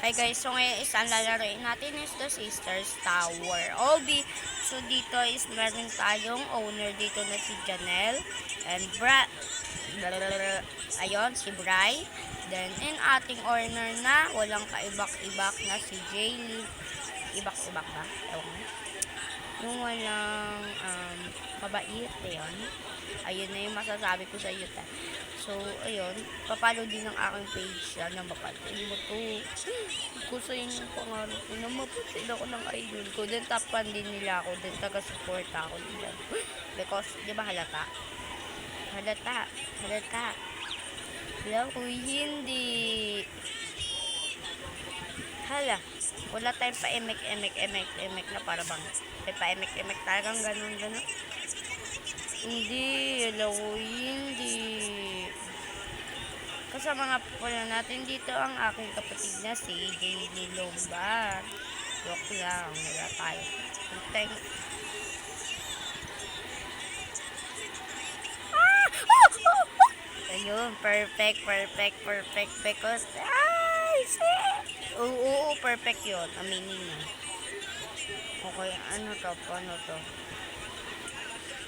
Hi guys, so ngayon is ang lalaroin natin is the Sisters Tower OB. So dito is meron tayong owner dito na si Janelle and ayun, si Bry. Then in ating owner na walang kaibak-ibak na si Jaylee. Ibak-ibak ba? Ewan ko. Yung walang mabait, ayun. Ayun na yung masasabi ko sa iyo. So, ayun, papalo din ang aking page na mapatid mo to. Ko sa inyo pangarap ko na mapatid ako ng idol ko. Then, top 1 din nila ako. Then, taga-support ako nila. Because, di ba halata? Halata. Wala ko, hindi. Hala, wala tayong pa-emek na para bang. Pa-emek talagang ganun. Hindi, hindi. Kasama nga po na natin dito ang aking kapatid na si Jaylee Lomba. Joke lang, wala tayo. Ayun, perfect. Because, oo, perfect yun. Aminin na. Okay, ano to?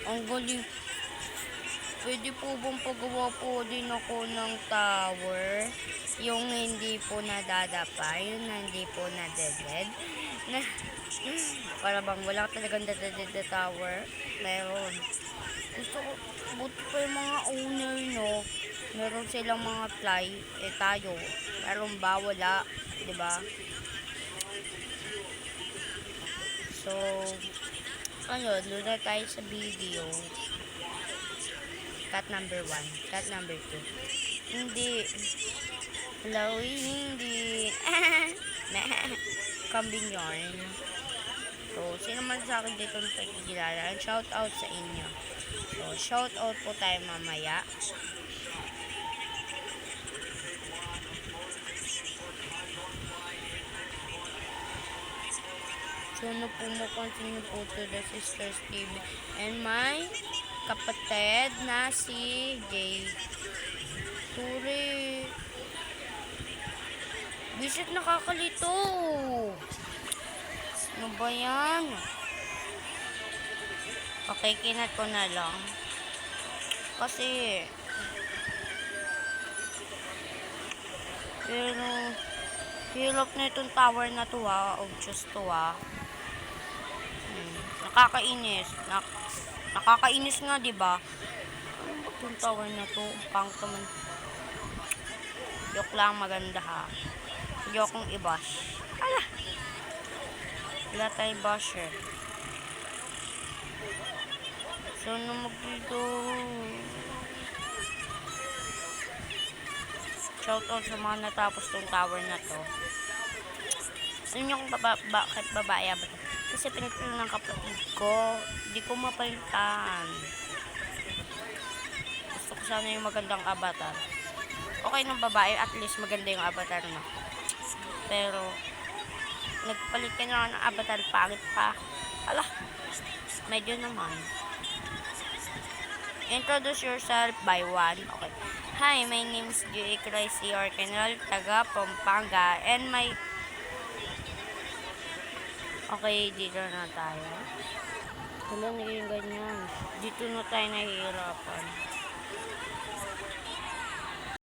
Ang galing. Pwede po bang pagawa po din ako ng tower? Yung hindi po nadadapa, yung hindi po nadeded. Na, para bang wala talagang nadeded na tower. Meron. Gusto ko, buti pa yung mga owner, no? Meron silang mga fly. Tayo. Meron ba? Wala. Diba? So, doon na tayo sa video. Cut number 1. Cut number 2. Hindi. Hello, hindi. Kambing yarn. So, sino man sa akin dito na pagkikilala, shout out sa inyo. So, shout out po tayo mamaya. So, continue po to the Sisters TV. And my kapatid na si Jay Turi. Bisit nakakalito. Ano ba yan? Okay, kinat ko na lang. Kasi pero hirap na itong tower na to obvious to nakakainis. Nakakainis nga, diba? Ano ba itong tower na to? Pang naman. Joke lang, maganda ha. Joke kong i-bash. Ala! Wala tayong basher. So, dito. Shoutout sa mga natapos tong tower na to. Alam niyo kung bakit babae ba to? Kasi pinagpilo ng kapatid ko. Hindi ko mapalitan. Gusto ko sana yung magandang avatar. Okay ng babae, at least maganda yung avatar na. Pero, nagpalit ka na ng avatar, pangit pa. Ala, medyo naman. Introduce yourself by one. Okay. Hi, my name is G.A. Crazy Orcanal, taga Pampanga. And my... Okay, dito na tayo. Wala, naging ganyan. Dito na tayo nahihirapan.